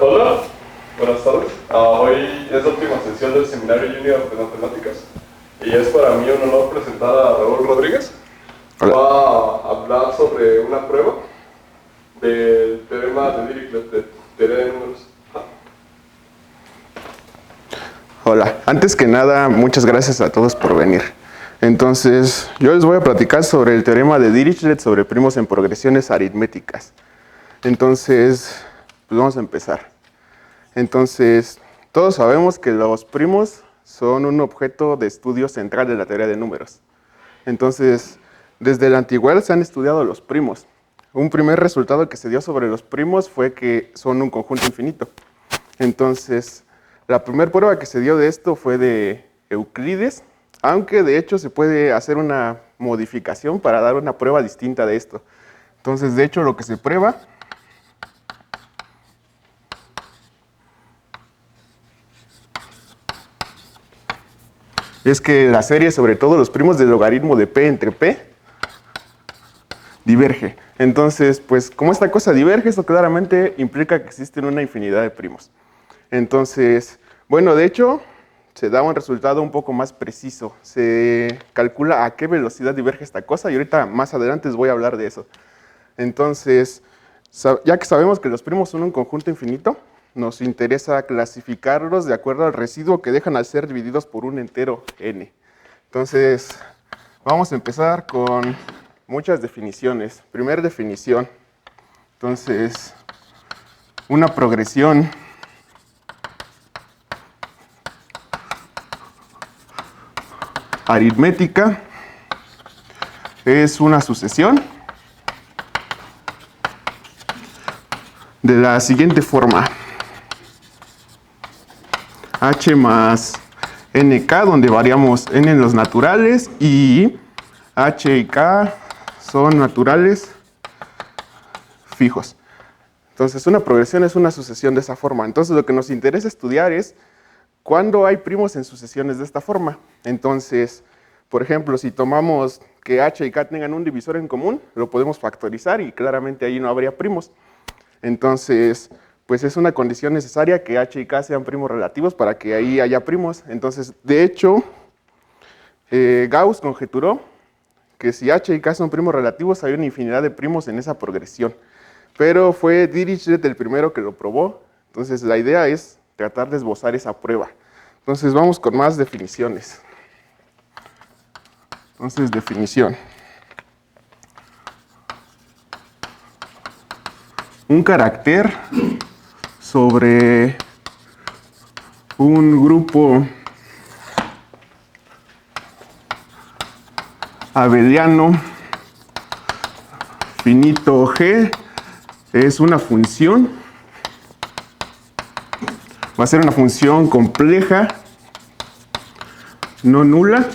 Hola, buenas tardes. Hoy es la última sesión del Seminario Junior de Matemáticas y es para mí un honor presentar a Raúl Rodríguez. Hola. Va a hablar sobre una prueba del teorema de Dirichlet de teoría de números. Hola, antes que nada, muchas gracias a todos por venir. Entonces, yo les voy a platicar sobre el teorema de Dirichlet sobre primos en progresiones aritméticas. Entonces, pues vamos a empezar. Entonces, todos sabemos que los primos son un objeto de estudio central de la teoría de números. Entonces, desde la antigüedad se han estudiado los primos. Un primer resultado que se dio sobre los primos fue que son un conjunto infinito. Entonces, la primera prueba que se dio de esto fue de Euclides, aunque de hecho se puede hacer una modificación para dar una prueba distinta de esto. Entonces, de hecho, lo que se prueba es que la serie, sobre todo los primos del logaritmo de p entre p, diverge. Entonces, pues como esta cosa diverge, esto claramente implica que existen una infinidad de primos. Entonces, bueno, de hecho, se da un resultado un poco más preciso. Se calcula a qué velocidad diverge esta cosa y ahorita más adelante les voy a hablar de eso. Entonces, ya que sabemos que los primos son un conjunto infinito, nos interesa clasificarlos de acuerdo al residuo que dejan al ser divididos por un entero n. Entonces, vamos a empezar con muchas definiciones. Primera definición. Entonces, una progresión aritmética es una sucesión de la siguiente forma: h más nk, donde variamos n en los naturales, y h y k son naturales fijos. Entonces, una progresión es una sucesión de esa forma. Entonces, lo que nos interesa estudiar es cuándo hay primos en sucesiones de esta forma. Entonces, por ejemplo, si tomamos que h y k tengan un divisor en común, lo podemos factorizar y claramente ahí no habría primos. Entonces, pues es una condición necesaria que h y k sean primos relativos para que ahí haya primos. Entonces, de hecho, Gauss conjeturó que si h y k son primos relativos, hay una infinidad de primos en esa progresión. Pero fue Dirichlet el primero que lo probó. Entonces, la idea es tratar de esbozar esa prueba. Entonces, vamos con más definiciones. Entonces, definición. Un carácter sobre un grupo abeliano finito G es una función. Va a ser una función compleja, no nula,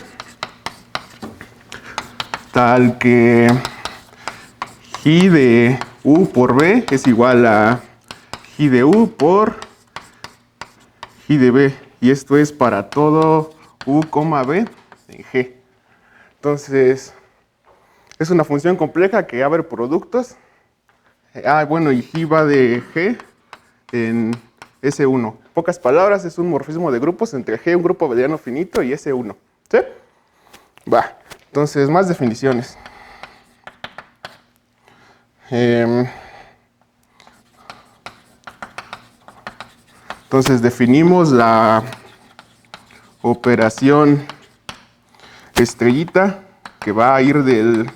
tal que J de U por B es igual a J de U por J de B. Y esto es para todo U, B en G. Entonces, es una función compleja que abre productos. Bueno, y J va de G en S1. En pocas palabras, es un morfismo de grupos entre G, un grupo abeliano finito, y S1. ¿Sí? Va. Entonces, más definiciones. Entonces, definimos la operación estrellita que va a ir del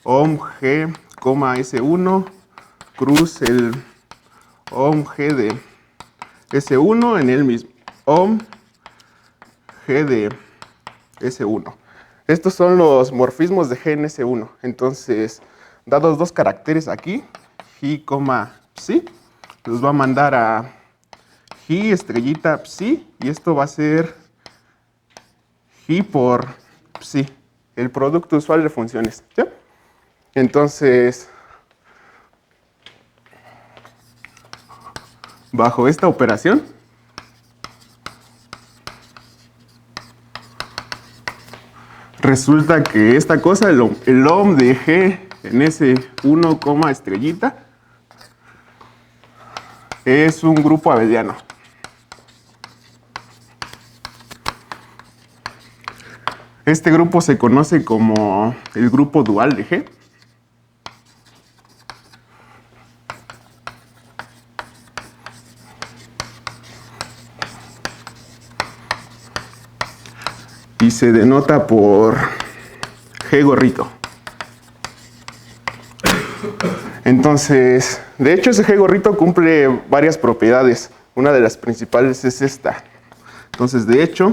ohm G, S1, cruz el ohm G de S1 en el mismo ohm G de S1. Estos son los morfismos de G en S1. Entonces, dados dos caracteres aquí, J, psi, los va a mandar a J estrellita psi, y esto va a ser J por psi, el producto usual de funciones. ¿Sí? Entonces, bajo esta operación, resulta que esta cosa, el ohm de G en S1, estrellita, es un grupo abeliano. Este grupo se conoce como el grupo dual de G. Y se denota por G gorrito. Entonces, de hecho ese G gorrito cumple varias propiedades. Una de las principales es esta. Entonces, de hecho,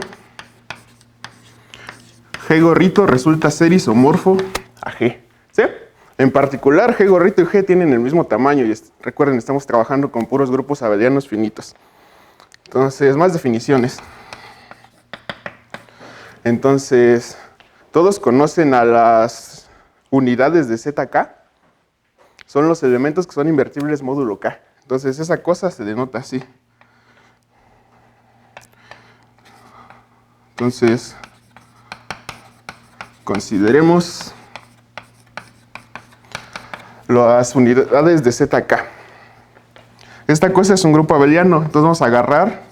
G gorrito resulta ser isomorfo a G. ¿Sí? En particular, G gorrito y G tienen el mismo tamaño. Y recuerden, estamos trabajando con puros grupos abelianos finitos. Entonces, más definiciones. Entonces, todos conocen a las unidades de ZK. Son los elementos que son invertibles módulo K. Entonces, esa cosa se denota así. Entonces, consideremos las unidades de ZK. Esta cosa es un grupo abeliano, entonces vamos a agarrar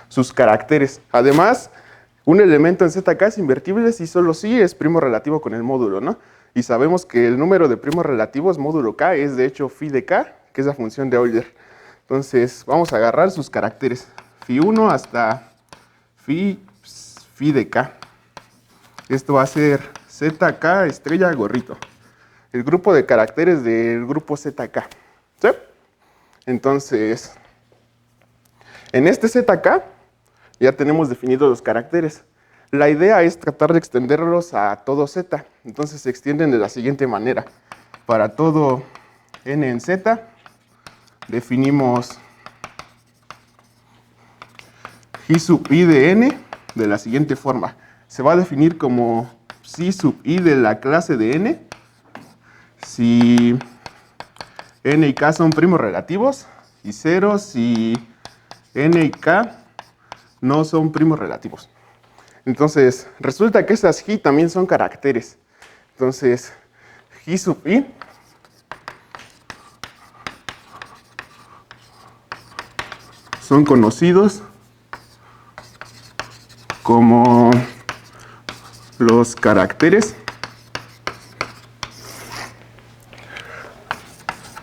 sus caracteres. Además, un elemento en ZK es invertible si solo sí es primo relativo con el módulo, ¿no? Y sabemos que el número de primos relativos módulo K es de hecho phi de K, que es la función de Euler. Entonces, vamos a agarrar sus caracteres, phi1 hasta phi de K. Esto va a ser ZK estrella gorrito. El grupo de caracteres del grupo ZK. ¿Sí? Entonces, en este ZK ya tenemos definidos los caracteres. La idea es tratar de extenderlos a todo Z. Entonces se extienden de la siguiente manera. Para todo n en Z, definimos G sub i de n de la siguiente forma. Se va a definir como psi sub i de la clase de n si n y k son primos relativos y 0 si n y k no son primos relativos. Entonces, resulta que esas G también son caracteres. Entonces, G sub i son conocidos como los caracteres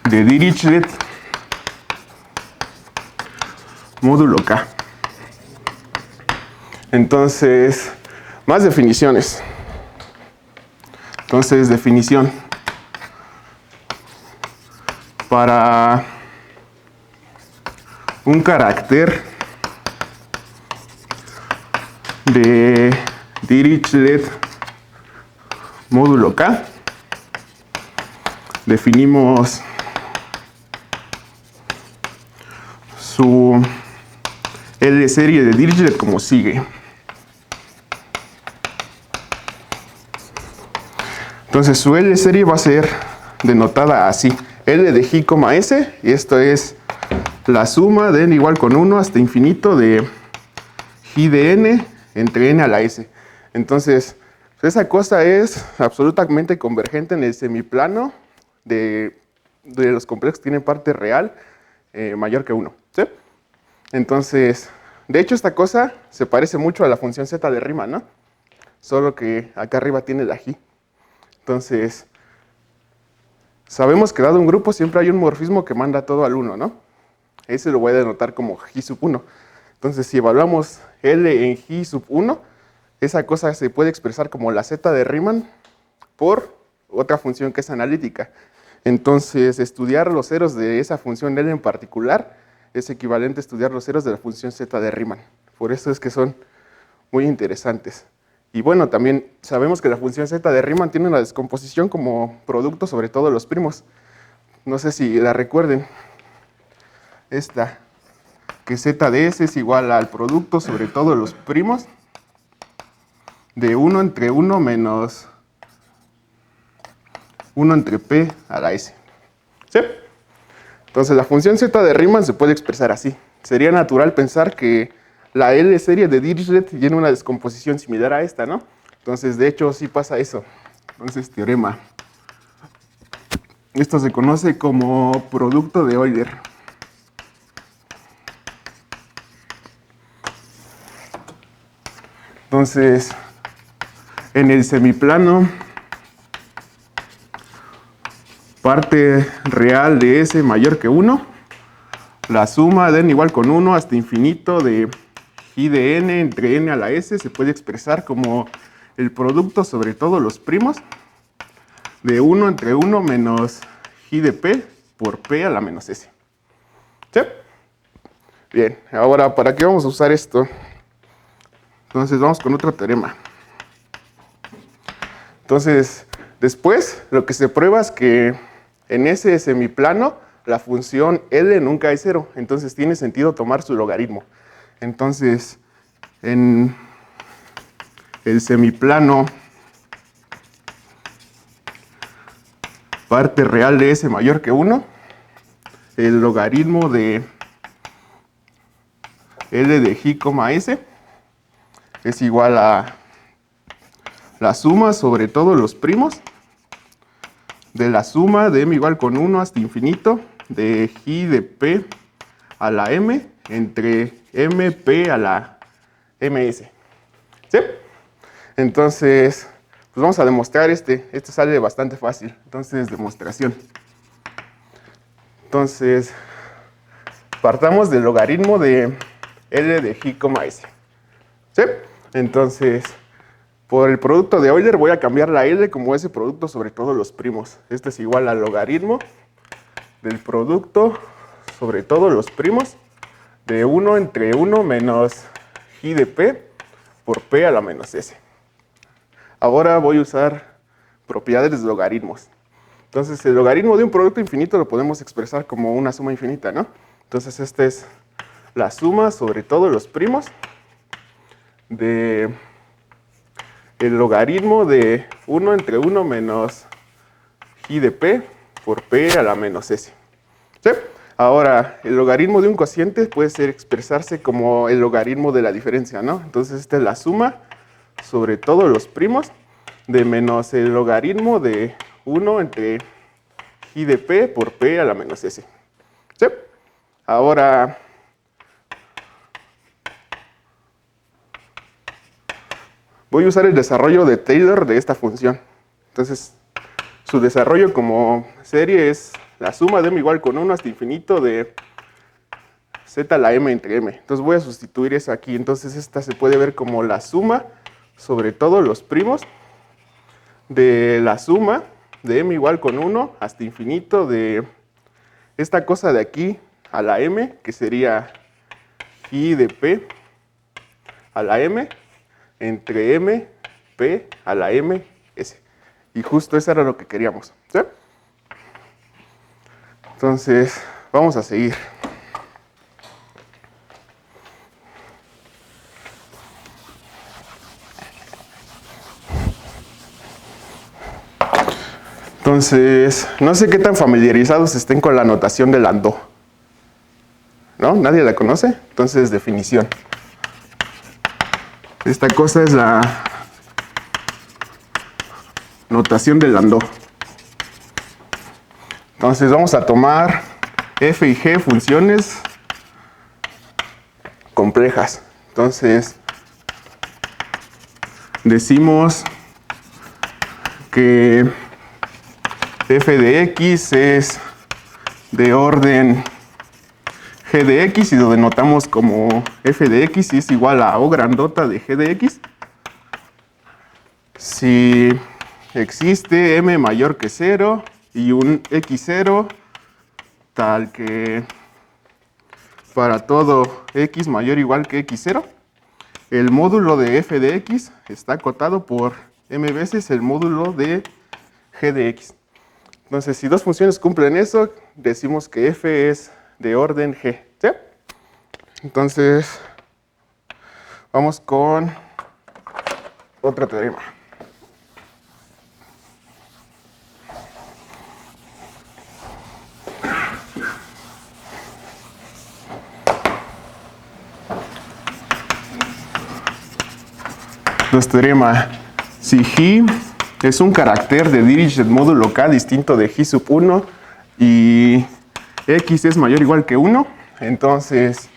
de Dirichlet módulo K. Entonces, más definiciones. Entonces, definición. Para un carácter de Dirichlet módulo K, definimos su L serie de Dirichlet como sigue. Entonces su L serie va a ser denotada así. L de G, S, y esto es la suma de n igual con 1 hasta infinito de G de n entre n a la S. Entonces, esa cosa es absolutamente convergente en el semiplano de los complejos que tienen parte real mayor que 1. ¿Sí? Entonces, de hecho esta cosa se parece mucho a la función z de Riemann, ¿no? Solo que acá arriba tiene la G. Entonces, sabemos que dado un grupo siempre hay un morfismo que manda todo al 1, ¿no? Ese lo voy a denotar como G sub 1. Entonces, si evaluamos L en G sub 1, esa cosa se puede expresar como la z de Riemann por otra función que es analítica. Entonces, estudiar los ceros de esa función L en particular es equivalente a estudiar los ceros de la función z de Riemann. Por eso es que son muy interesantes. Y bueno, también sabemos que la función z de Riemann tiene una descomposición como producto sobre todos los primos. No sé si la recuerden. Esta, que z de s es igual al producto sobre todos los primos de 1 entre 1 menos 1 entre p a la s. ¿Sí? Entonces la función z de Riemann se puede expresar así. Sería natural pensar que la L serie de Dirichlet tiene una descomposición similar a esta, ¿no? Entonces, de hecho, sí pasa eso. Entonces, teorema. Esto se conoce como producto de Euler. Entonces, en el semiplano, parte real de S mayor que 1, la suma de n igual con 1 hasta infinito de i de n entre n a la s se puede expresar como el producto sobre todos los primos de 1 entre 1 menos i de p por p a la menos s. ¿Sí? Bien, ahora, ¿para qué vamos a usar esto? Entonces, vamos con otro teorema. Entonces, después, lo que se prueba es que en ese semiplano, la función L nunca es 0. Entonces, tiene sentido tomar su logaritmo. Entonces, en el semiplano, parte real de S mayor que 1, el logaritmo de L de i, S es igual a la suma sobre todos los primos de la suma de m igual con 1 hasta infinito de i de p a la m entre mp a la ms. ¿Sí? Entonces, pues vamos a demostrar este sale bastante fácil. Entonces, demostración. Entonces, partamos del logaritmo de L de i, S. ¿Sí? Entonces, por el producto de Euler voy a cambiar la L como ese producto sobre todos los primos. Este es igual al logaritmo del producto sobre todos los primos de 1 entre 1 menos i de p por p a la menos s. Ahora voy a usar propiedades de logaritmos. Entonces, el logaritmo de un producto infinito lo podemos expresar como una suma infinita, ¿no? Entonces, esta es la suma sobre todos los primos de el logaritmo de 1 entre 1 menos i de p por p a la menos s. ¿Sí? Ahora, el logaritmo de un cociente puede expresarse como el logaritmo de la diferencia, ¿no? Entonces, esta es la suma sobre todos los primos de menos el logaritmo de 1 entre i de p por p a la menos s. ¿Sí? Ahora, voy a usar el desarrollo de Taylor de esta función. Entonces, su desarrollo como serie es la suma de m igual con 1 hasta infinito de z a la m entre m. Entonces, voy a sustituir eso aquí. Entonces, esta se puede ver como la suma sobre todos los primos de la suma de m igual con 1 hasta infinito de esta cosa de aquí a la m, que sería i de p a la m entre m, p a la m, s. Y justo eso era lo que queríamos. ¿Sí? Entonces, vamos a seguir. Entonces, no sé qué tan familiarizados estén con la notación de Landau. ¿No? ¿Nadie la conoce? Entonces, definición. Esta cosa es la notación de Landau. Entonces vamos a tomar f y g funciones complejas. Entonces decimos que f de x es de orden g de x y lo denotamos como f de x y es igual a o grandota de g de x. Si existe m mayor que 0 y un x0 tal que para todo x mayor o igual que x0, el módulo de f de x está acotado por m veces el módulo de g de x. Entonces, si dos funciones cumplen eso, decimos que f es de orden g. ¿Sí? Entonces, vamos con otro teorema. Entonces, teorema, si g es un carácter de Dirichlet módulo k distinto de g sub 1 y x es mayor o igual que 1, entonces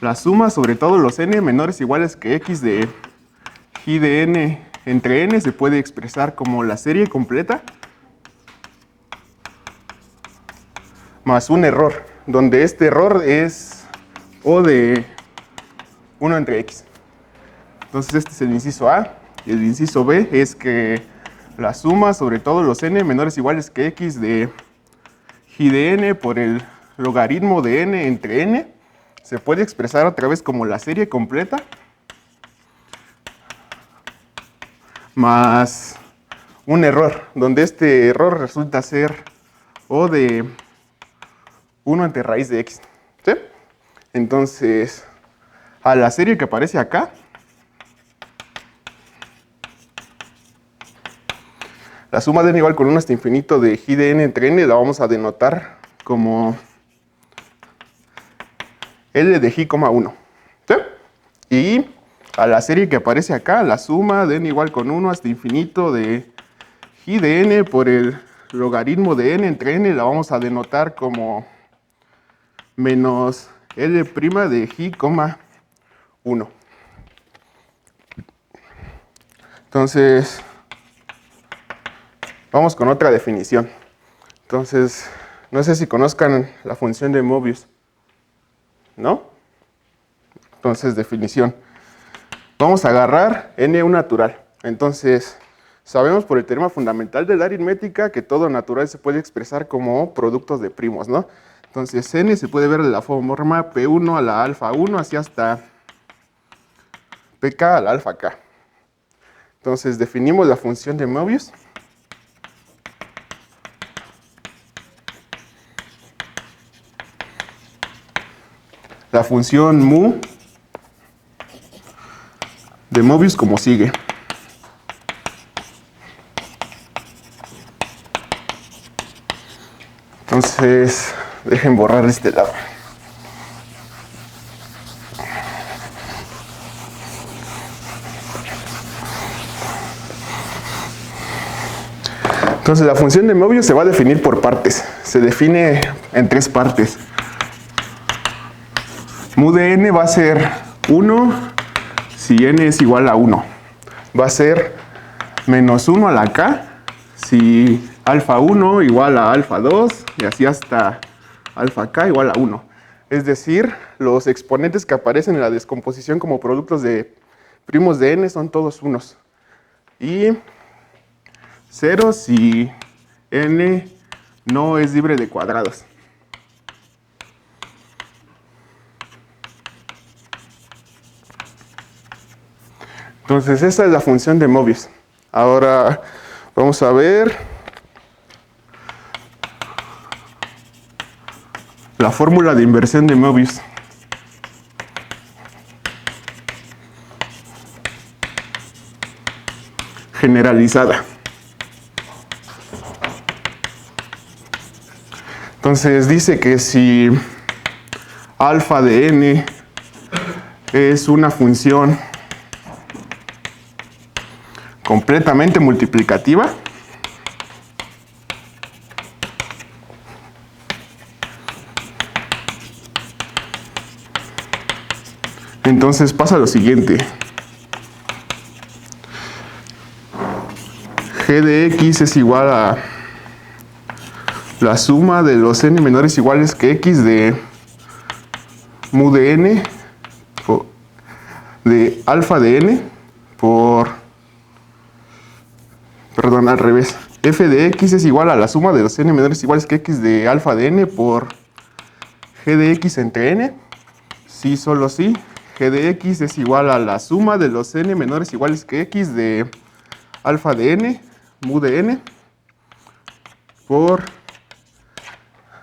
la suma sobre todos los n menores o iguales que x de G de n entre n se puede expresar como la serie completa más un error, donde este error es O de 1 entre x. Entonces este es el inciso A. Y el inciso B es que la suma sobre todos los n menores o iguales que x de G de n por el logaritmo de n entre n se puede expresar otra vez como la serie completa más un error, donde este error resulta ser O de 1 entre raíz de x. ¿Sí? Entonces, a la serie que aparece acá, la suma de n igual con 1 hasta infinito de G de n entre n la vamos a denotar como L de G, 1. ¿Sí? Y a la serie que aparece acá, la suma de n igual con 1 hasta infinito de G de n por el logaritmo de n entre n la vamos a denotar como menos L' de G, 1. Entonces, vamos con otra definición. Entonces, no sé si conozcan la función de Möbius, ¿no? Entonces, definición. Vamos a agarrar n1 natural. Entonces, sabemos por el teorema fundamental de la aritmética que todo natural se puede expresar como productos de primos, ¿no? Entonces, n se puede ver de la forma p1 a la alfa 1 así hasta pk a la alfa k. Entonces, definimos la función de Möbius. La función mu de Möbius como sigue. Entonces, dejen borrar este lado. Entonces, la función de Möbius se va a definir por partes. Se define en 3 partes. Mu de n va a ser 1 si n es igual a 1. Va a ser menos 1 a la k si alfa 1 igual a alfa 2 y así hasta alfa k igual a 1. Es decir, los exponentes que aparecen en la descomposición como productos de primos de n son todos unos. Y 0 si n no es libre de cuadrados. Entonces, esta es la función de Möbius. Ahora vamos a ver la fórmula de inversión de Möbius. Generalizada. Entonces dice que si alfa de n es una función completamente multiplicativa, entonces pasa lo siguiente. G de x es igual a la suma de los n menores o iguales que x de mu de n de alfa de n por, perdón, al revés. F de x es igual a la suma de los n menores o iguales que x de alfa de n por g de x entre n. Sí, solo sí. G de x es igual a la suma de los n menores o iguales que x de alfa de n, mu de n, por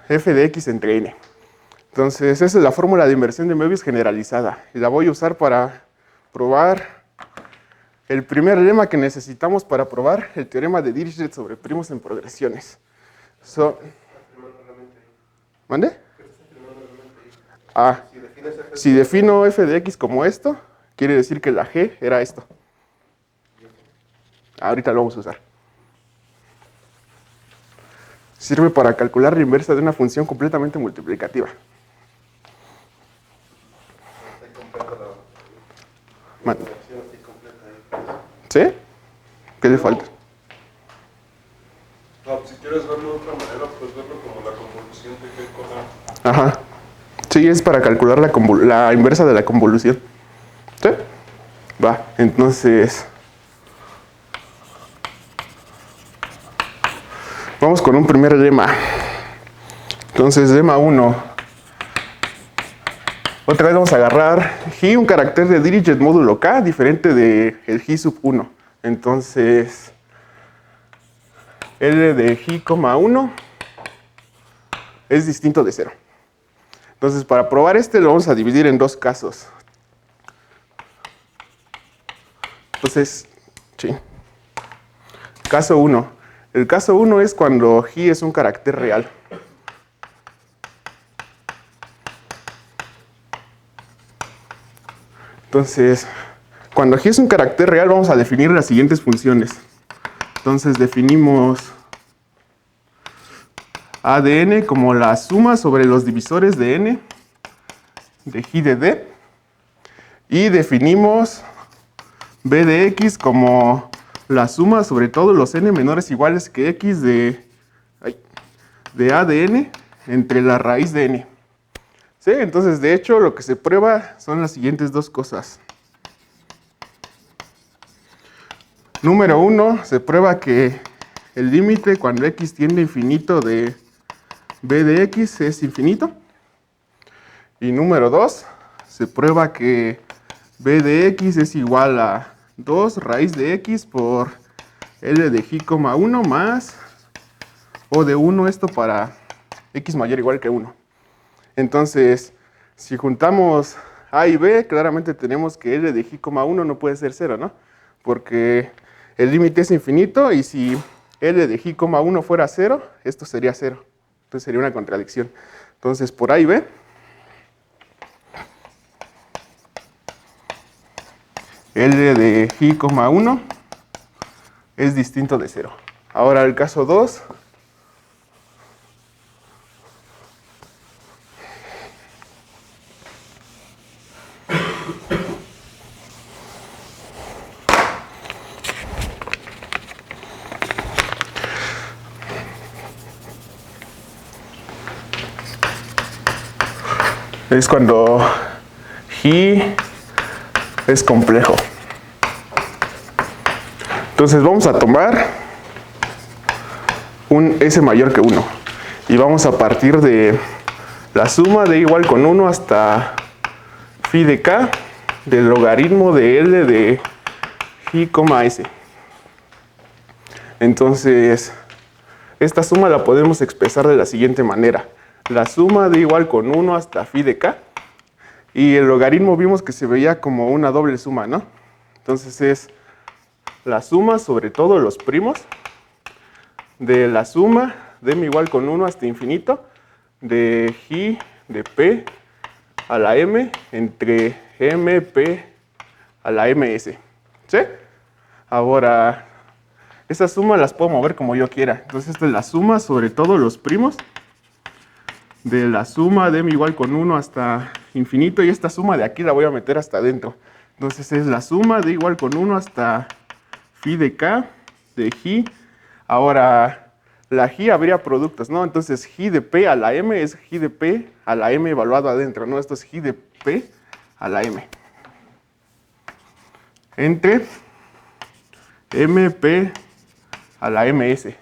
f de x entre n. Entonces, esa es la fórmula de inversión de Möbius generalizada. Y la voy a usar para probar el primer lema que necesitamos para probar el teorema de Dirichlet sobre primos en progresiones. ¿Mande? Si defino f de x como esto, quiere decir que la g era esto. Ahorita lo vamos a usar. Sirve para calcular la inversa de una función completamente multiplicativa. ¿Qué le falta? No, si quieres verlo de otra manera, puedes verlo como la convolución de G con A. Ajá. Sí, es para calcular la inversa de la convolución. ¿Sí? Va, entonces... Vamos con un primer lema. Entonces, lema 1. Otra vez vamos a agarrar G, un carácter de Dirichlet módulo K, diferente del G sub 1. Entonces, L de G, 1 es distinto de 0. Entonces, para probar lo vamos a dividir en dos casos. Entonces, sí. Caso 1. El caso 1 es cuando G es un carácter real. Entonces, cuando G es un carácter real, vamos a definir las siguientes funciones. Entonces, definimos A de n como la suma sobre los divisores de n de G de D. Y definimos B de x como la suma sobre todos los n menores iguales que x de A de n entre la raíz de n. ¿Sí? Entonces, de hecho, lo que se prueba son las siguientes dos cosas. Número 1, se prueba que el límite cuando x tiende a infinito de b de x es infinito. Y número 2, se prueba que b de x es igual a 2 raíz de x por L de G, 1 más O de 1, esto para x mayor o igual que 1. Entonces, si juntamos A y B, claramente tenemos que L de G, 1 no puede ser 0, ¿no? Porque el límite es infinito y si L de G, 1 fuera 0, esto sería 0. Entonces sería una contradicción. Entonces, por A y B, L de G, 1 es distinto de 0. Ahora el caso 2. Es cuando G es complejo. Entonces vamos a tomar un S mayor que 1 y vamos a partir de la suma de igual con 1 hasta phi de k del logaritmo de L de G, S. Entonces, esta suma la podemos expresar de la siguiente manera. La suma de igual con 1 hasta phi de k. Y el logaritmo vimos que se veía como una doble suma, ¿no? Entonces es la suma sobre todos los primos de la suma de m igual con 1 hasta infinito de G de P a la M entre MP a la MS. ¿Sí? Ahora, esa suma las puedo mover como yo quiera. Entonces esta es la suma sobre todos los primos de la suma de m igual con 1 hasta infinito, y esta suma de aquí la voy a meter hasta adentro. Entonces es la suma de igual con 1 hasta phi de k de G. Ahora, la G habría productos, ¿no? Entonces G de P a la M es G de P a la M evaluado adentro, ¿no? Esto es G de P a la M. Entre MP a la MS.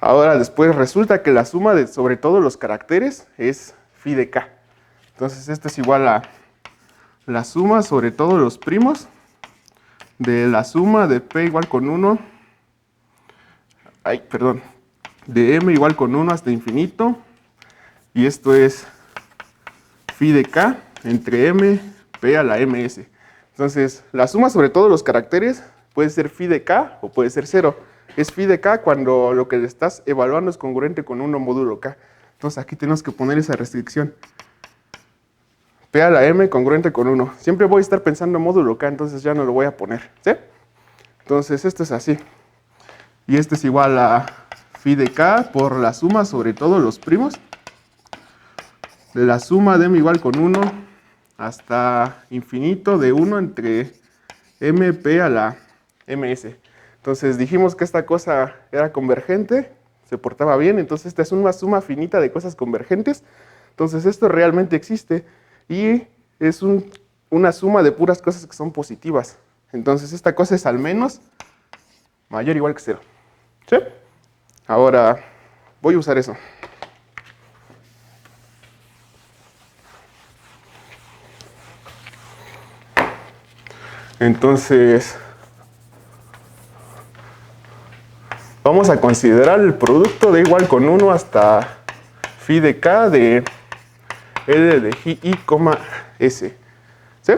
Ahora después resulta que la suma de sobre todos los caracteres es phi de k. Entonces esto es igual a la suma sobre todos los primos de la suma de p igual con 1, de m igual con 1 hasta infinito, y esto es phi de k entre m, p a la ms. Entonces la suma sobre todos los caracteres puede ser phi de k o puede ser 0. Es phi de k cuando lo que le estás evaluando es congruente con 1 módulo k. Entonces aquí tenemos que poner esa restricción. P a la m congruente con 1. Siempre voy a estar pensando en módulo k, entonces ya no lo voy a poner. ¿Sí? Entonces esto es así. Y esto es igual a phi de k por la suma sobre todos los primos de la suma de m igual con 1 hasta infinito de 1 entre mp a la ms. Entonces dijimos que esta cosa era convergente, se portaba bien, entonces esta es una suma finita de cosas convergentes. Entonces esto realmente existe y es una suma de puras cosas que son positivas. Entonces esta cosa es al menos mayor o igual que 0. ¿Sí? Ahora voy a usar eso. Entonces vamos a considerar el producto de igual con 1 hasta phi de k de L de i, S. ¿Sí?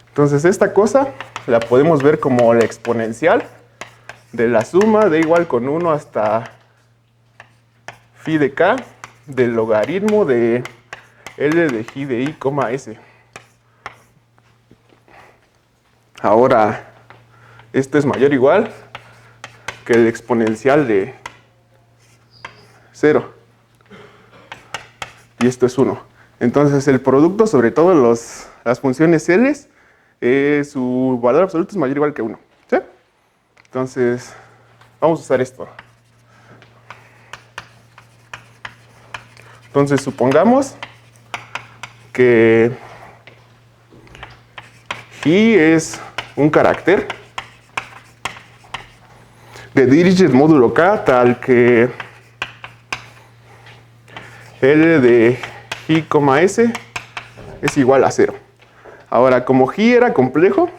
Entonces esta cosa la podemos ver como la exponencial de la suma de igual con 1 hasta phi de k del logaritmo de L de i de i, S. Ahora, esto es mayor o igual que el exponencial de 0. Y esto es 1. Entonces el producto sobre todo las funciones L, su valor absoluto es mayor o igual que 1. ¿Sí? Entonces, vamos a usar esto. Entonces supongamos que i es un carácter de Dirichlet módulo k tal que L de i, S es igual a 0. Ahora, como i era complejo,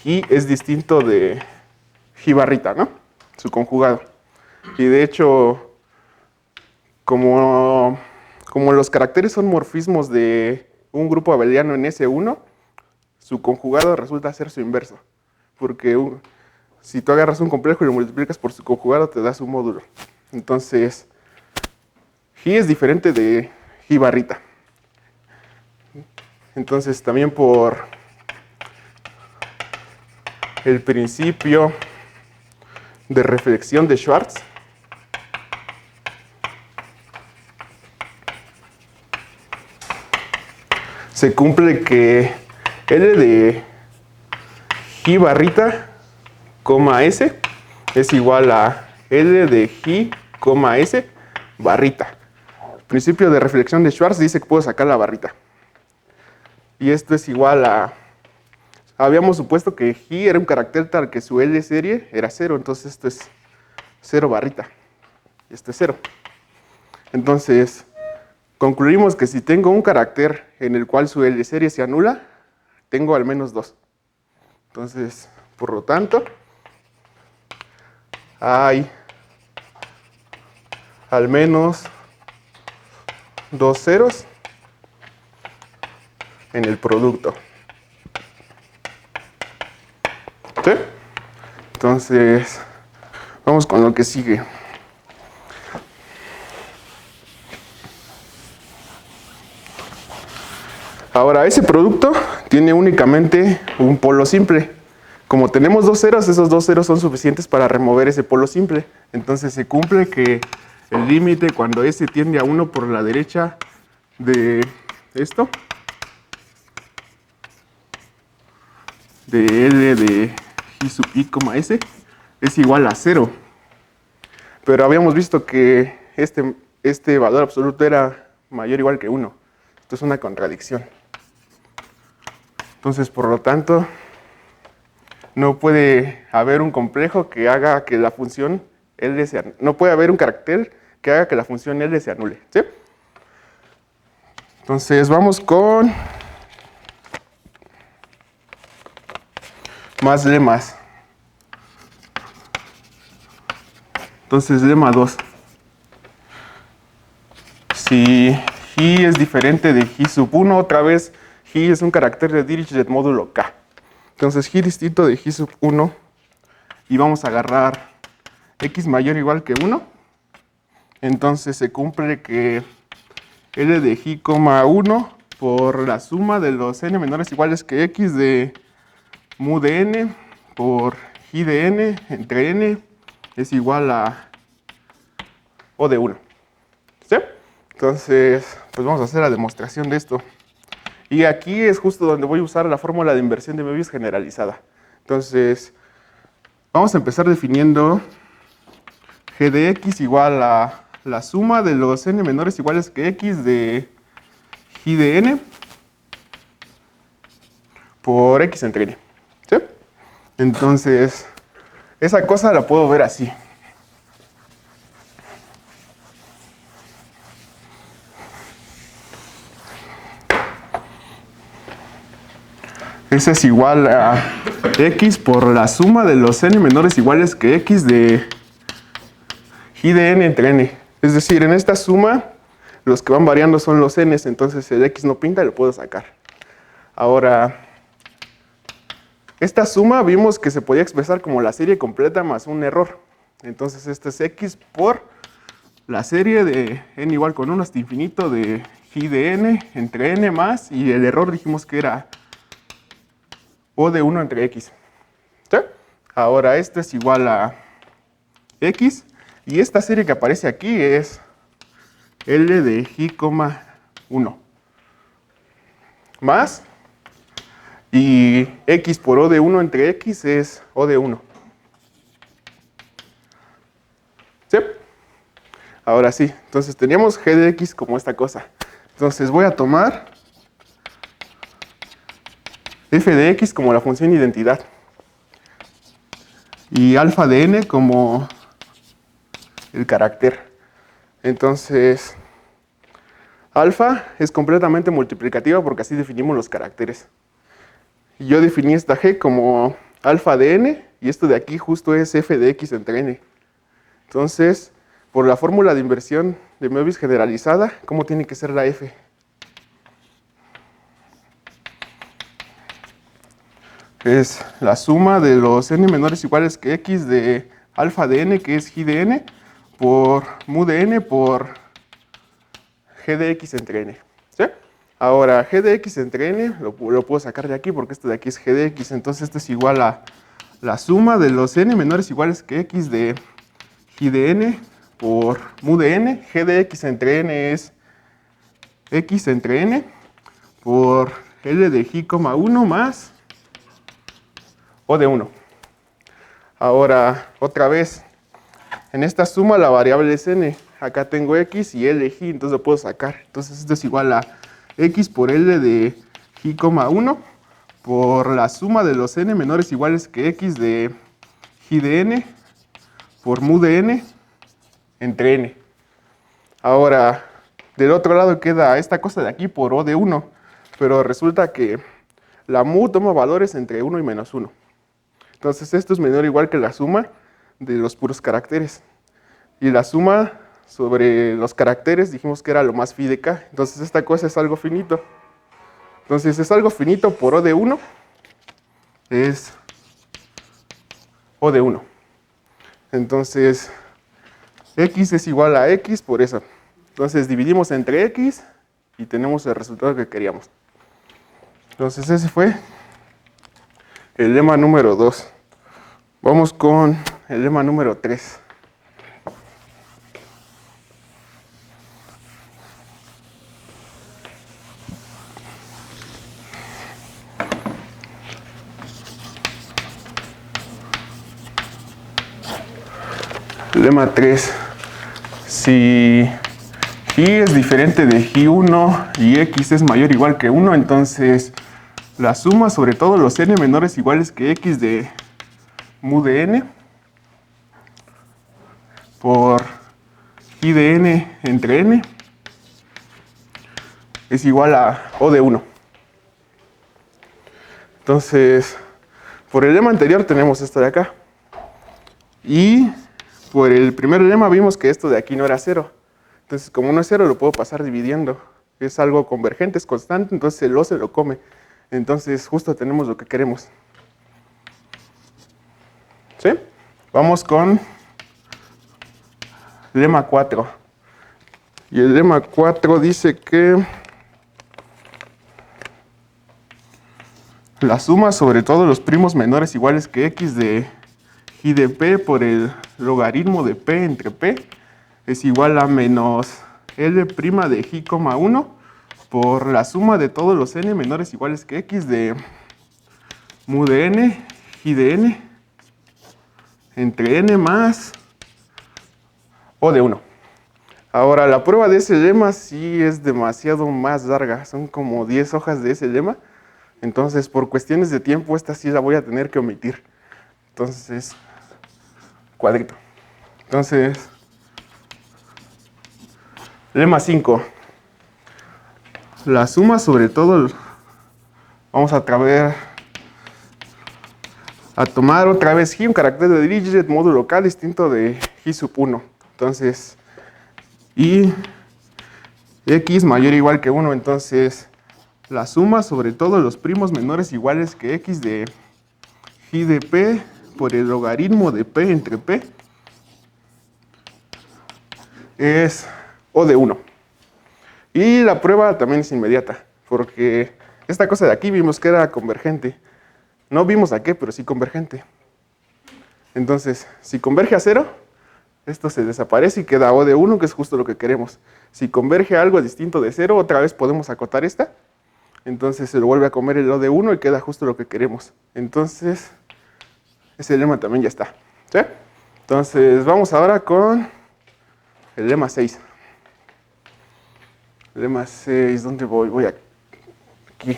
i es distinto de i barrita, ¿no? Su conjugado. Y de hecho, como los caracteres son morfismos de un grupo abeliano en S1, su conjugado resulta ser su inverso. Porque si tú agarras un complejo y lo multiplicas por su conjugado, te da su módulo. Entonces, i es diferente de i barrita. Entonces, también por el principio de reflexión de Schwartz, se cumple que L de i barrita, S es igual a L de i, S barrita. El principio de reflexión de Schwartz dice que puedo sacar la barrita. Y esto es igual a... Habíamos supuesto que i era un carácter tal que su L serie era 0, entonces esto es 0 barrita. Y esto es 0. Entonces, concluimos que si tengo un carácter en el cual su L serie se anula, tengo al menos 2. Entonces, por lo tanto, hay al menos 2 ceros en el producto. ¿Sí? Entonces, vamos con lo que sigue. Ahora, ese producto tiene únicamente un polo simple. Como tenemos 2 ceros, esos 2 ceros son suficientes para remover ese polo simple. Entonces se cumple que el límite cuando S tiende a 1 por la derecha de esto, de L de i sub i, S, es igual a 0. Pero habíamos visto que este valor absoluto era mayor o igual que 1. Esto es una contradicción. Entonces, por lo tanto, no puede haber un complejo que haga que la función L se anule. No puede haber un carácter que haga que la función L se anule. ¿Sí? Entonces, vamos con más lemas. Entonces, lema 2. Si i es diferente de i sub 1, otra vez i es un carácter de Dirichlet módulo k. Entonces, i distinto de i sub 1, y vamos a agarrar x mayor o igual que 1. Entonces, se cumple que L de i, 1 por la suma de los n menores iguales que x de mu de n por i de n entre n es igual a O de 1. ¿Sí? Entonces, pues vamos a hacer la demostración de esto. Y aquí es justo donde voy a usar la fórmula de inversión de Möbius generalizada. Entonces, Vamos a empezar definiendo g de x igual a la suma de los n menores iguales que x de g de n por x entre n. ¿Sí? Entonces, esa cosa la puedo ver así. Ese es igual a x por la suma de los n menores iguales que x de g de n entre n. Es decir, en esta suma, los que van variando son los n's, entonces el x no pinta y lo puedo sacar. Ahora, esta suma vimos que se podía expresar como la serie completa más un error. Entonces, esto es x por la serie de n igual con 1 hasta infinito de g de n entre n más, y el error dijimos que era o de 1 entre x. ¿Sí? Ahora esto es igual a x, y esta serie que aparece aquí es L de g, 1 más, y x por o de 1 entre x es o de 1. ¿Sí? Ahora sí, entonces teníamos g de x como esta cosa. Entonces voy a tomar f de x como la función identidad y alfa de n como el carácter. Entonces, alfa es completamente multiplicativa porque así definimos los caracteres. Y yo definí esta g como alfa de n, y esto de aquí justo es f de x entre n. Entonces, por la fórmula de inversión de Möbius generalizada, ¿cómo tiene que ser la f? Es la suma de los n menores iguales que x de alfa de n, que es g de n, por mu de n por g de x entre n. ¿Sí? Ahora, g de x entre n lo puedo sacar de aquí porque esto de aquí es g de x. Entonces, esto es igual a la suma de los n menores iguales que x de g de n por mu de n. G de x entre n es x entre n por L de g, 1 más o de 1. Ahora, otra vez, en esta suma la variable es n. Acá tengo x y L de g, entonces lo puedo sacar. Entonces esto es igual a x por L de g, 1 por la suma de los n menores iguales que x de g de n por mu de n entre n. Ahora, del otro lado queda esta cosa de aquí por o de 1, pero resulta que la mu toma valores entre 1 y menos 1. Entonces esto es menor o igual que la suma de los puros caracteres. Y la suma sobre los caracteres dijimos que era lo más phi de k. Entonces esta cosa es algo finito. Entonces es algo finito por o de 1. Es o de 1. Entonces x es igual a x por eso. Entonces dividimos entre x y tenemos el resultado que queríamos. Entonces ese fue el lema número 2. Vamos con el lema número 3. Lema 3. Si g es diferente de g1 y x es mayor o igual que 1, entonces la suma sobre todos los n menores iguales que x de mu de n por g de n entre n es igual a o de 1. Entonces, por el lema anterior tenemos esto de acá. Y por el primer lema vimos que esto de aquí no era 0. Entonces, como no es 0, lo puedo pasar dividiendo. Es algo convergente, es constante, entonces el o se lo come. Entonces, justo tenemos lo que queremos. ¿Sí? Vamos con lema 4. Y el lema 4 dice que la suma sobre todos los primos menores iguales que x de g de p por el logaritmo de p entre p es igual a menos L' de g, 1 por la suma de todos los n menores iguales que x de mu de n, g de n entre n más O de 1. Ahora, la prueba de ese lema sí es demasiado más larga. Son como 10 hojas de ese lema. Entonces, por cuestiones de tiempo, esta sí la voy a tener que omitir. Entonces, cuadrito. Entonces, lema 5. La suma sobre todo, vamos a tomar otra vez G, un carácter de Dirichlet, módulo local distinto de G sub 1. Entonces, y X mayor o igual que 1, entonces la suma sobre todos los primos menores iguales que X de G de P por el logaritmo de P entre P es O de 1. Y la prueba también es inmediata, porque esta cosa de aquí vimos que era convergente. No vimos a qué, pero sí convergente. Entonces, si converge a 0, esto se desaparece y queda O de 1, que es justo lo que queremos. Si converge a algo distinto de 0, otra vez podemos acotar esta. Entonces se lo vuelve a comer el O de 1 y queda justo lo que queremos. Entonces, ese lema también ya está. ¿Sí? Entonces, vamos ahora con el lema 6. Lema 6, ¿dónde voy? Voy aquí.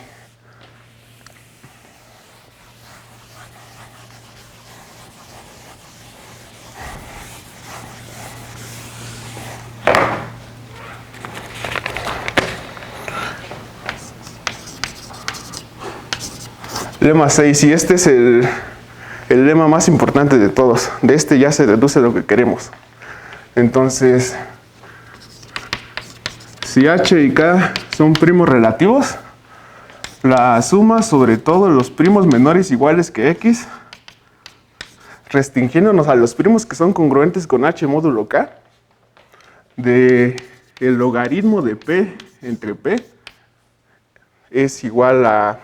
Lema 6, y este es el lema más importante de todos. De este ya se deduce lo que queremos. Entonces, si H y K son primos relativos, la suma sobre todos los primos menores iguales que X, restringiéndonos a los primos que son congruentes con H módulo K, de el logaritmo de P entre P es igual a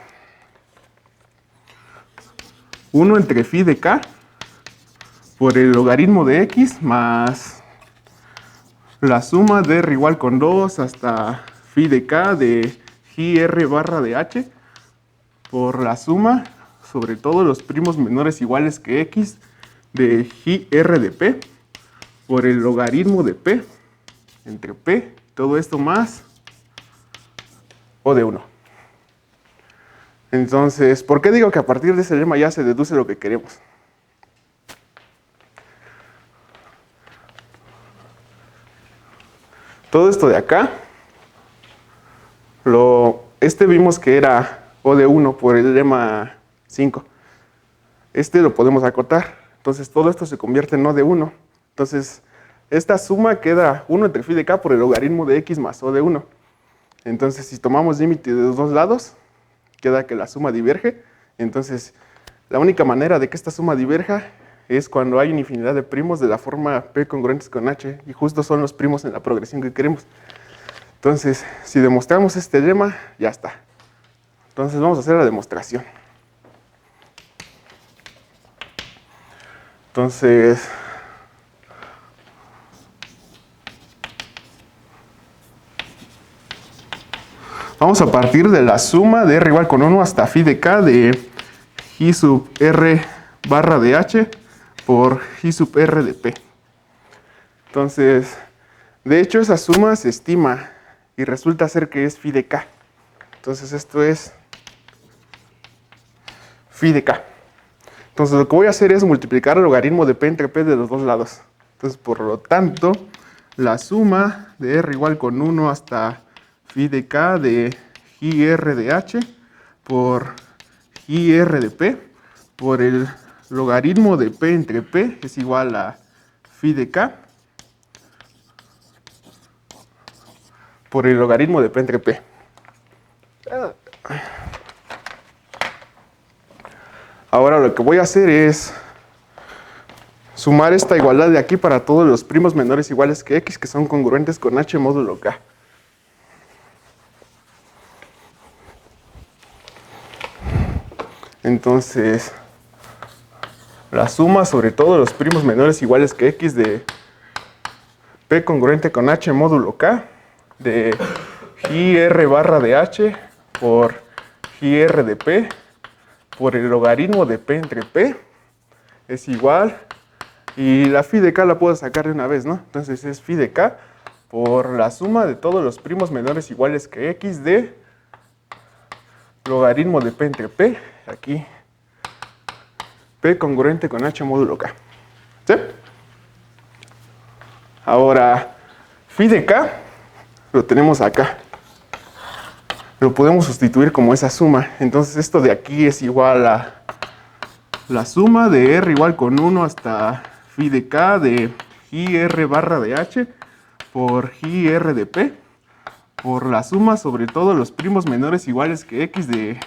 1 entre phi de K por el logaritmo de X más la suma de R igual con 2 hasta phi de K de G R barra de H por la suma sobre todos los primos menores iguales que X de G R de P por el logaritmo de P entre P, todo esto más O de 1. Entonces, ¿por qué digo que a partir de ese lema ya se deduce lo que queremos? Todo esto de acá, este vimos que era O de 1 por el lema 5. Este lo podemos acotar. Entonces, todo esto se convierte en O de 1. Entonces, esta suma queda 1 entre phi de K por el logaritmo de X más O de 1. Entonces, si tomamos límite de los dos lados, queda que la suma diverge. Entonces, la única manera de que esta suma diverja es cuando hay una infinidad de primos de la forma P congruentes con H, y justo son los primos en la progresión que queremos. Entonces, si demostramos este lema, ya está. Entonces, vamos a hacer la demostración. Entonces, vamos a partir de la suma de R igual con 1 hasta phi de K de G sub R barra de H por G sub R de P. Entonces, de hecho esa suma se estima y resulta ser que es phi de K. Entonces esto es phi de K. Entonces lo que voy a hacer es multiplicar el logaritmo de P entre P de los dos lados. Entonces, por lo tanto, la suma de R igual con 1 hasta phi de K de GR de H por GR de P por el logaritmo de P entre P es igual a phi de K por el logaritmo de P entre P. Ahora lo que voy a hacer es sumar esta igualdad de aquí para todos los primos menores iguales que X que son congruentes con H módulo K. Entonces, la suma sobre todos los primos menores iguales que X de P congruente con H módulo K de GR barra de H por GR de P por el logaritmo de P entre P es igual Y la phi de k la puedo sacar de una vez, ¿no? Entonces es phi de k por la suma de todos los primos menores iguales que x de logaritmo de p entre p, aquí p congruente con h módulo k. ¿Sí? Ahora, phi de k lo tenemos acá. Lo podemos sustituir como esa suma. Entonces esto de aquí es igual a la suma de r igual con 1 hasta phi de k de i r barra de h por i r de p por la suma sobre todos los primos menores iguales que x de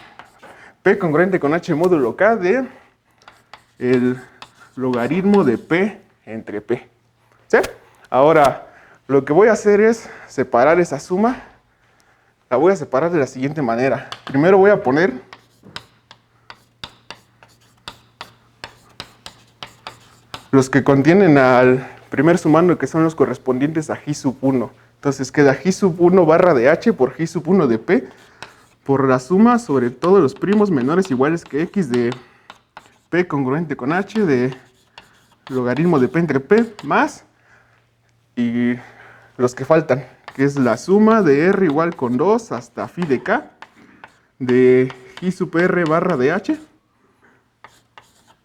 p congruente con h módulo k de el logaritmo de p entre p. ¿Sí? Ahora, lo que voy a hacer es separar esa suma. La voy a separar de la siguiente manera. Primero voy a poner los que contienen al primer sumando, que son los correspondientes a G sub 1. Entonces queda G sub 1 barra de h por G sub 1 de p por la suma sobre todos los primos menores iguales que x de p congruente con h de logaritmo de p entre p más y los que faltan, que es la suma de r igual con 2 hasta phi de k de G sub r barra de h.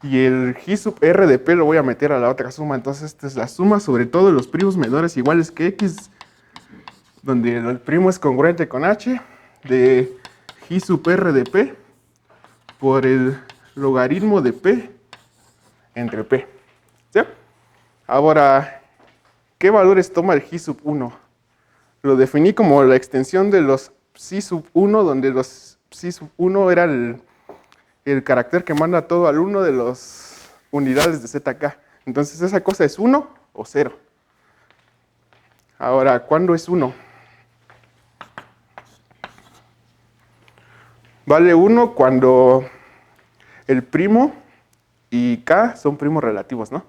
Y el G sub r de p lo voy a meter a la otra suma. Entonces esta es la suma sobre todos los primos menores iguales que x, donde el primo es congruente con h, de G sub r de p por el logaritmo de p entre p. ¿Sí? Ahora, ¿qué valores toma el G sub 1? Lo definí como la extensión de los psi sub 1, donde los psi sub 1 era el carácter que manda todo al 1 de las unidades de zk. Entonces esa cosa es 1 o 0. Ahora, ¿cuándo es 1? Vale 1 cuando el primo y k son primos relativos, ¿no?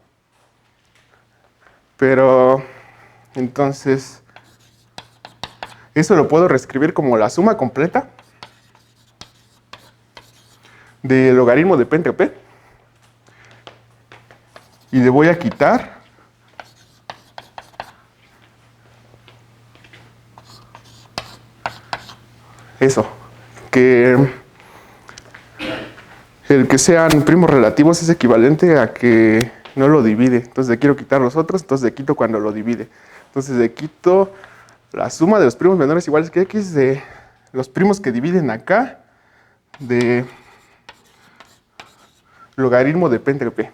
Pero, entonces, eso lo puedo reescribir como la suma completa del logaritmo de p entre p. Y le voy a quitar eso, que el que sean primos relativos es equivalente a que no lo divide. Entonces le quiero quitar los otros, entonces le quito cuando lo divide. Entonces le quito la suma de los primos menores iguales que x de los primos que dividen acá de logaritmo de p entre p.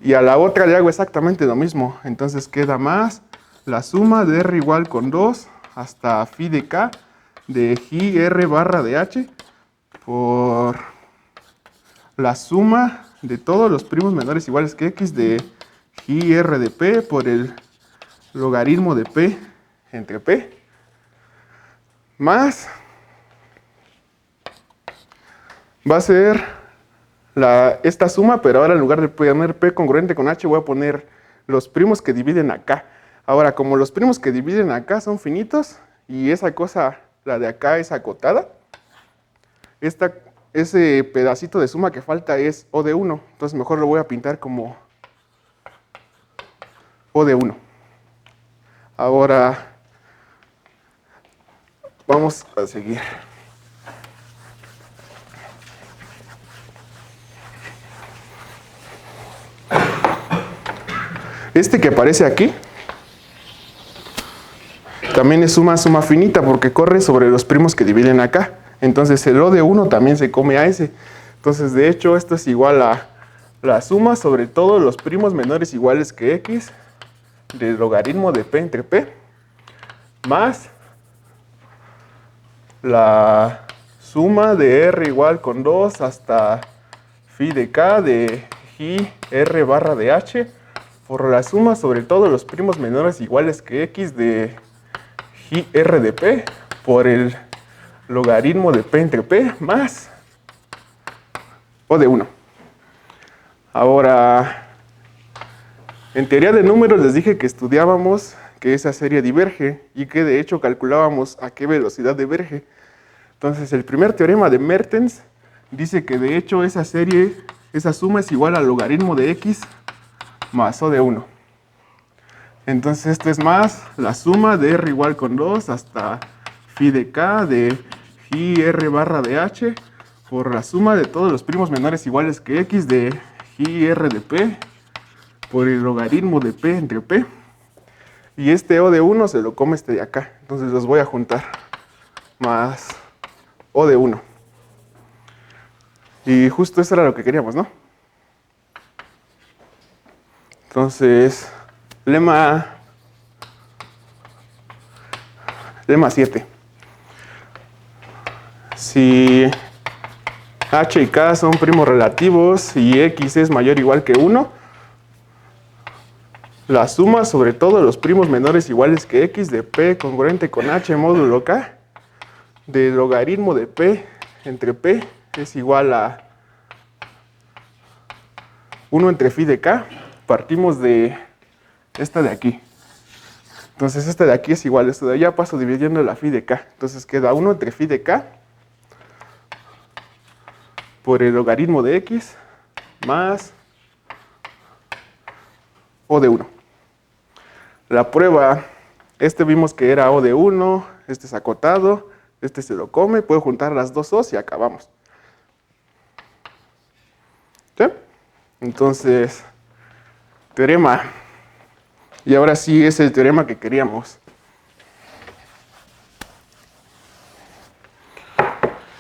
Y a la otra le hago exactamente lo mismo. Entonces queda más la suma de r igual con 2 hasta phi de k de i r barra de h por la suma de todos los primos menores iguales que x de i r de p por el logaritmo de p entre p más va a ser esta suma, pero ahora en lugar de poner p congruente con h voy a poner los primos que dividen acá. Ahora, como los primos que dividen acá son finitos y esa cosa, la de acá, es acotada, ese pedacito de suma que falta es O de 1. Entonces mejor lo voy a pintar como O de 1. Ahora vamos a seguir. Este que aparece aquí también es suma finita porque corre sobre los primos que dividen acá. Entonces el O de 1 también se come a ese. Entonces de hecho esto es igual a la suma sobre todos los primos menores iguales que x del logaritmo de p entre p más la suma de r igual con 2 hasta phi de k de i r barra de h por la suma sobre todos los primos menores iguales que x de i r de p por el logaritmo de p entre p más O de 1. Ahora, en teoría de números les dije que estudiábamos que esa serie diverge y que de hecho calculábamos a qué velocidad diverge. Entonces el primer teorema de Mertens dice que de hecho esa suma es igual al logaritmo de x más O de 1. Entonces esto es más la suma de R igual con 2 hasta phi de K de Gi R barra de H por la suma de todos los primos menores iguales que X de Gi R de P por el logaritmo de P entre P. Y este O de 1 se lo come este de acá. Entonces los voy a juntar. Más O de 1. Y justo eso era lo que queríamos, ¿no? Entonces, lema 7. Si H y K son primos relativos y X es mayor o igual que 1, la suma sobre todos los primos menores iguales que X de P congruente con H módulo K del logaritmo de P entre P es igual a 1 entre phi de K. Partimos de esta de aquí. Entonces esta de aquí es igual a esto de allá, paso dividiendo la phi de K. Entonces queda 1 entre phi de K por el logaritmo de X más O de 1. La prueba, vimos que era O de 1, este es acotado, este se lo come, puedo juntar las dos O's y acabamos. ¿Sí? Entonces, teorema. Y ahora sí es el teorema que queríamos.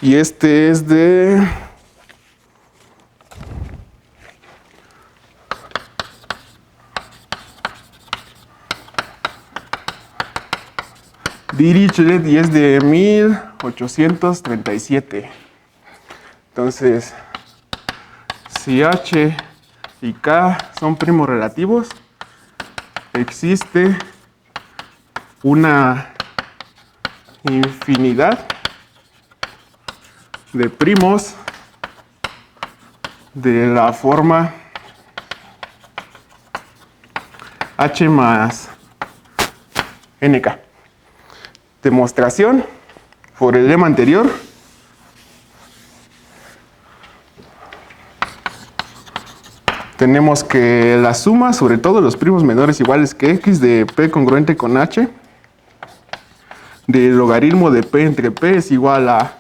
Y este es de Dirichlet y es de 1837. Entonces, si H y K son primos relativos, existe una infinidad de primos de la forma H más NK. Demostración por el lema anterior. Tenemos que la suma sobre todos los primos menores iguales que X de P congruente con H del logaritmo de P entre P es igual a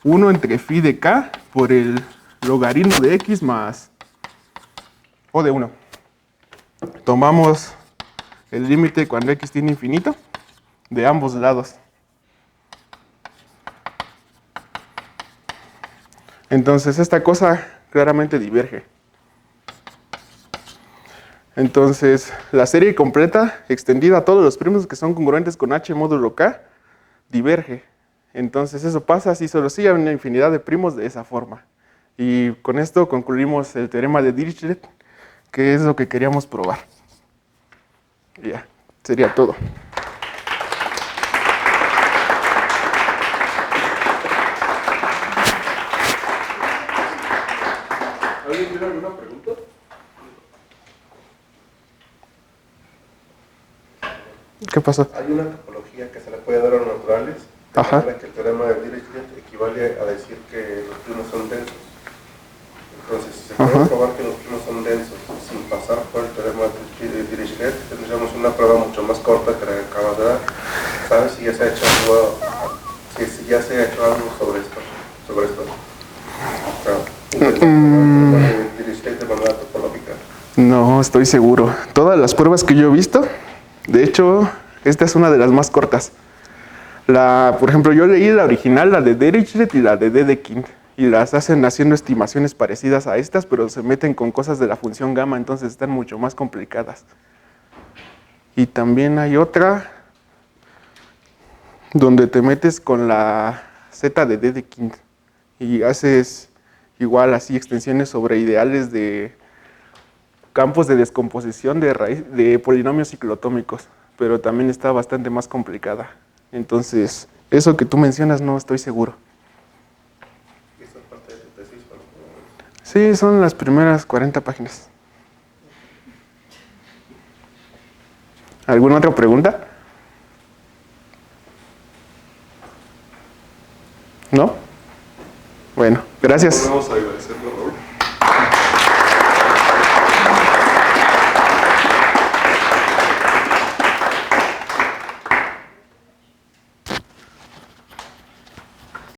1 entre phi de K por el logaritmo de X más O de 1. Tomamos el límite cuando X tiene infinito de ambos lados. Entonces esta cosa claramente diverge. Entonces la serie completa extendida a todos los primos que son congruentes con H módulo K diverge. Entonces eso pasa si solo sigue una infinidad de primos de esa forma. Y con esto concluimos el teorema de Dirichlet, que es lo que queríamos probar. Y ya, sería todo. ¿Alguien tiene alguna pregunta? ¿Qué pasó? Hay una topología que se le puede dar a los naturales, de Ajá. manera que el teorema de Dirichlet equivale a decir que los primos son densos. Entonces, si se puede probar que los primos son densos sin pasar por el teorema de Dirichlet, tendríamos una prueba mucho más corta que la que acabas de dar. ¿Sabes si ya se ha hecho algo, sobre esto? Dirichlet de manera topológica. No, estoy seguro. Todas las pruebas que yo he visto, de hecho, esta es una de las más cortas. Por ejemplo, yo leí la original, la de Dirichlet y la de Dedekind, y las hacen haciendo estimaciones parecidas a estas, pero se meten con cosas de la función gamma, entonces están mucho más complicadas. Y también hay otra donde te metes con la Z de Dedekind y haces igual así extensiones sobre ideales de campos de descomposición de polinomios ciclotómicos, pero también está bastante más complicada. Entonces, eso que tú mencionas no estoy seguro. ¿Y esta parte de tu tesis? Sí, son las primeras 40 páginas. ¿Alguna otra pregunta? ¿No? Bueno, gracias. Vamos a agradecerlo, Raúl.